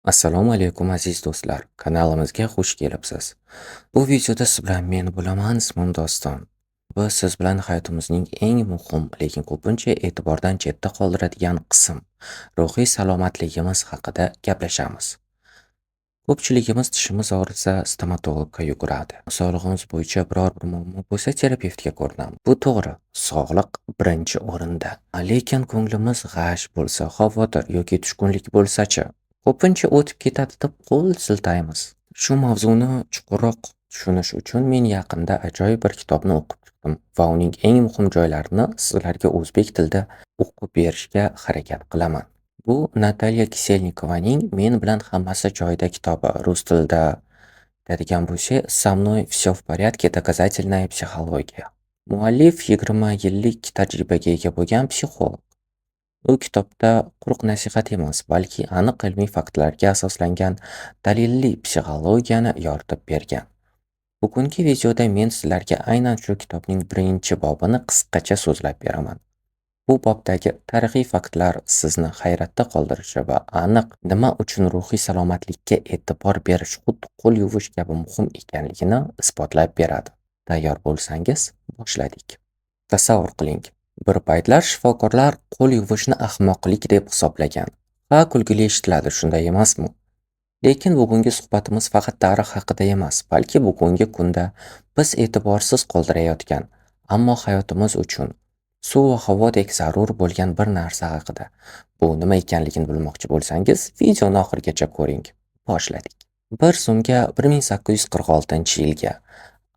Assalomu alaykum aziz do'stlar, kanalimizga xush kelibsiz. Bu videoda siz bilan men bo'laman, ismim Doston. Biz siz bilan hayotimizning eng muhim, lekin ko'pincha e'tibordan chetda qoldiradigan qism, ruhiy salomatligimiz haqida gaplashamiz. Ko'pchiligimiz tishimiz og'risa stomatologga yuguradi. Sog'lig'imiz bo'yicha biror bir muammo bo'lsa terapevtga ko'rinamiz. Bu to'g'ri, sog'liq birinchi o'rinda. Lekin ko'nglimiz g'ash bo'lsa, xavotir yoki tushkunlik bo'lsa-chi, ko'pincha o'tib ketadi deb qo'l siltaymiz. Shu mavzuni chuqurroq tushunish uchun men yaqinda ajoyib bir kitobni o'qib chiqdim va uning eng muhim joylarini sizlarga o'zbek tilida o'qib berishga harakat qilaman. Bu Natalya Kiselnikovaning "Men bilan hammasi joyida" kitobi. Rus tilida aytadigan bo'lsak, "Со мной всё в порядке. Доказательная psixologiya". Muallif 20 yillik tajribaga ega bo'lgan psixolog. U kitobda quruq nasihat emas, balki aniq ilmiy faktlarga asoslangan dalilli psixologiyani yoritib bergan. Bugungi videoda men sizlarga aynan shu kitobning birinchi bobini qisqacha so'zlab beraman. Bu bobdagi tarixiy faktlar sizni hayratda qoldirishi va aniq nima uchun ruhiy salomatlikka e'tibor berish xuddi qo'l yuvish kabi muhim ekanligini isbotlab beradi. Tayyor bo'lsangiz, boshladik. Tasavvur qiling, bir paytlar shifokorlar qo'l yuvishni ahmoqlik deb hisoblagan. Ha, kulgili eshitiladi, shunday emasmi? Lekin bugungi suhbatimiz faqat tarix haqida emas, balki bugungi kunda biz e'tiborsiz qoldirayotgan, ammo hayotimiz uchun suv va havodek zarur bo'lgan bir narsa haqida. Bu nima ekanligini bilmoqchi bo'lsangiz, videoni oxirigacha ko'ring. Boshladik. Bir so'mga 1846-yilga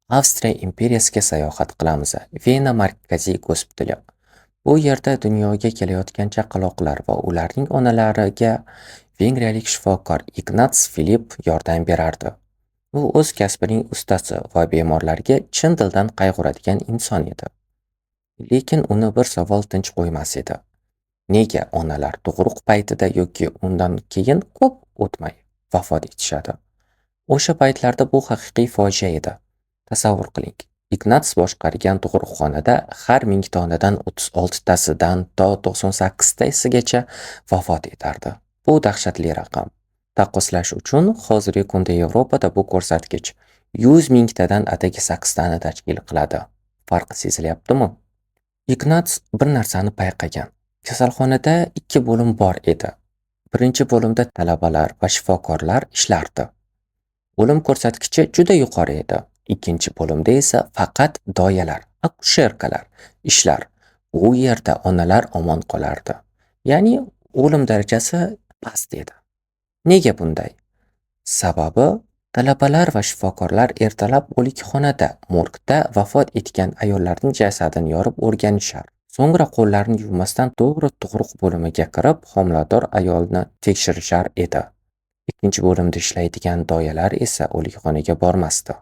Avstriya imperiyasiga sayohat qilamiz. Vena markaziy gospitali. Bu yerda dunyoga kelayotgan chaqaloqlar va ularning onalariga vengriyalik shifokor Ignats Filip yordam berardi. U o'z kasbining ustasi va bemorlarga chin dildan qayg'uradigan inson edi. Lekin uni bir savol tinch qo'ymas edi. Nega onalar tug'ruq paytida yoki undan keyin ko'p o'tmay vafot etishadi? O'sha paytlarda bu haqiqiy fojia edi. Tasavvur qiling. Ignats boshqargan tug'ruqxonada har 1000 ta onadan 36 tasidan to 98 tasigacha vafot etardi. Bu dahshatli raqam. Taqqoslash uchun hozirgi kunda Yevropada bu ko'rsatkich 100 mingtadan atigi 8 tani tashkil qiladi. Farqi sezilyaptimi? Ignats bir narsani payqagan. Kasalxonada 2 bo'lim bor edi. Birinchi bo'limda talabalar va shifokorlar ishlardi. O'lim ko'rsatkichi juda yuqori edi. Ikkinchi bo'limda esa faqat doyalar, akusherkalar ishlar. U yerda onalar omon qolardi. Ya'ni o'lim darajasi past edi. Nega bunday? Sababi talabalar va shifokorlar ertalab o'likxonada, morgda vafot etgan ayollarning jasadini yorib o'rganishar. So'ngra qo'llarini yuvmasdan to'g'ri tug'ruq bo'limiga kirib, homilador ayolni tekshirishar edi. Ikkinchi bo'limda ishlaydigan doyalar esa o'likxonaga bormasdi.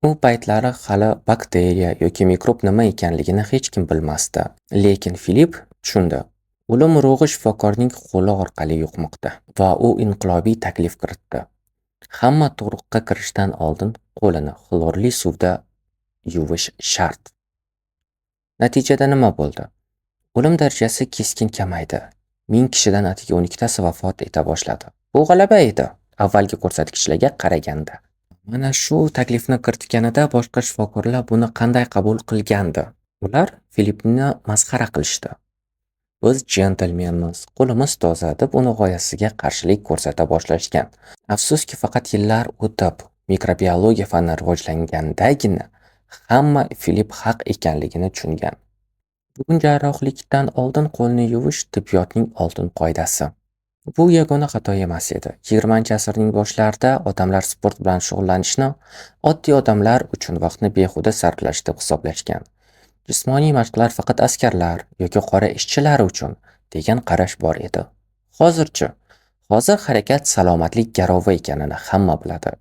U paytlari hali bakteriya yoki mikrob nima ekanligini hech kim bilmasdi. Lekin Filip tushundi. O'lim urug'i shifokorning qo'li orqali yuqmoqda va u inqilobiy taklif kiritdi. Hamma tug'ruqqa kirishdan oldin qo'lini xlorli suvda yuvish shart. Natijada nima bo'ldi? O'lim darajasi keskin kamaydi. 1000 kishidan atigi 12 tasi vafot eta boshladi. Bu g'alaba edi, avvalgi ko'rsatkichlarga qaraganda. Mana shu taklifni kiritganida boshqa shifokorlar buni qanday qabul qilgandi? Ular Filipni masxara qilishdi. Biz jentelmenmiz, qo'limiz toza deb uni g'oyasiga qarshilik ko'rsata boshlashgan. Afsuski, faqat yillar o'tib, mikrobiologiya fani rivojlangandagina hamma Filip haq ekanligini tushungan. Bugun jarrohlikdan oldin qo'lni yuvish tibbiyotning oltin qoidasi. Bu yagona xato emas edi. 20-asrning boshlarida odamlar sport bilan shug'ullanishni oddiy odamlar uchun vaqtni behuda sarflash deb hisoblashgan. Jismoniy mashqlar faqat askarlar yoki qora ishchilar uchun degan qarash bor edi. Hozirchi? Hozir harakat salomatlik garovi ekanini hamma biladi.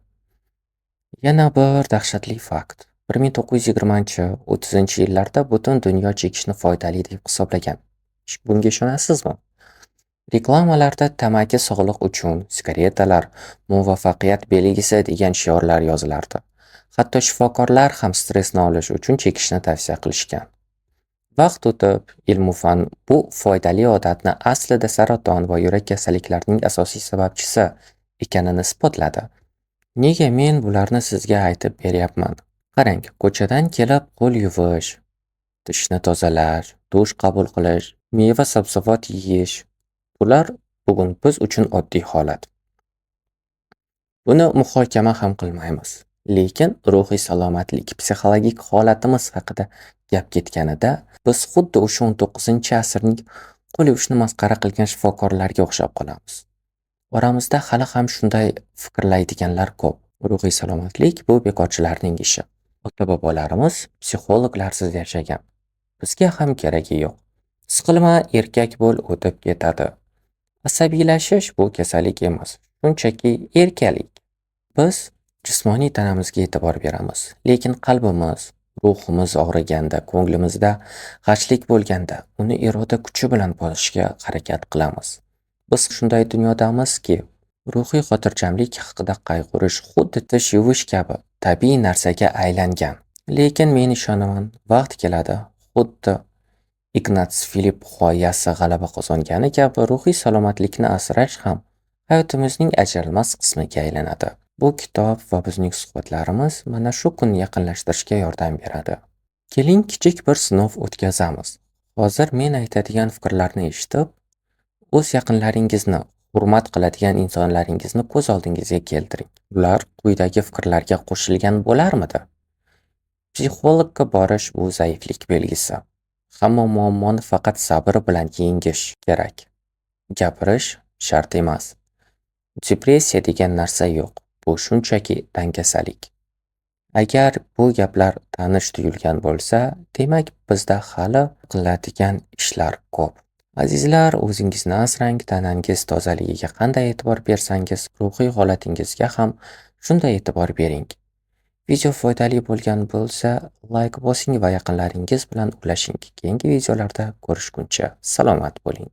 Yana bir dahshatli fakt. 1920-30 yillarda butun dunyo chekishni foydali deb hisoblagan. Bunga ishonasizmi? Reklamalarda tamaki sog'liq uchun, sigaretalar muvaffaqiyat belgisi degan shiorlar yozilardi. Hatto shifokorlar ham stressni olish uchun chekishni tavsiya qilishgan. Vaqt o'tib, ilm va fan bu foydali odatni aslida saraton va yurak kasalliklarining asosiy sababchisi ekanini isbotladi. Nega men bularni sizga aytib beryapman? Qarang, ko'chadan kelib qo'l yuvish, tishni tozalash, dush qabul qilish, meva-sabzavot yeyish bular bugun biz uchun oddiy holat. Buni muhokama ham qilmaymiz. Lekin ruhiy salomatlik, psixologik holatimiz haqida gap ketganida biz xuddi o'sha 19-asrning qo'l yuvishni masxara qilgan shifokorlarga o'xshab qolamiz. Oramizda hali ham shunday fikrlaydiganlar ko'p. Ruhiy salomatlik bu bekorchilarning ishi. Ota-bobolarimiz psixologlarsiz yashagan. Bizga ham keragi yo'q. Siqilma, erkak bo'l, o'tib ketadi. Asabiylashish bu kasallik emas, shunchaki erkalik. Biz jismoniy tanamizga e'tibor beramiz, lekin qalbimiz, ruhimiz og'riganda, ko'nglimizda g'ashlik bo'lganda uni iroda kuchi bilan bosishga harakat qilamiz. Biz shunday dunyodamizki, ruhiy xotirjamlik haqida qayg'urish xuddi tish yuvish kabi tabiiy narsaga aylangan. Lekin men ishonaman, vaqt keladi, xuddi Ignats Filip g'oyasi g'alaba qozongani kabi ruhiy salomatlikni asrash ham hayotimizning ajralmas qismiga aylanadi. Bu kitob va bizning suhbatlarimiz mana shu kunni yaqinlashtirishga yordam beradi. Keling, kichik bir sinov o'tkazamiz. Hozir men aytadigan fikrlarni eshitib, o'z yaqinlaringizni, hurmat qiladigan insonlaringizni ko'z oldingizga keltiring. Ular quyidagi fikrlarga qo'shilgan bo'larmidi? Psixologga borish bu zaiflik belgisi. Hamma muammoni faqat sabr bilan yengish kerak. Gapirish shart emas. Depressiya degan narsa yo'q. Bu shunchaki dangasalik. Agar bu gaplar tanish tuyulgan bo'lsa, demak bizda hali qiladigan ishlar ko'p. Azizlar, o'zingizni asrang, tanangiz tozaligiga qanday e'tibor bersangiz, ruhiy holatingizga ham shunday e'tibor bering. Video foydali bo'lgan bo'lsa, like bosing va yaqinlaringiz bilan ulashing. Keyingi videolarda ko'rishguncha salomat bo'ling.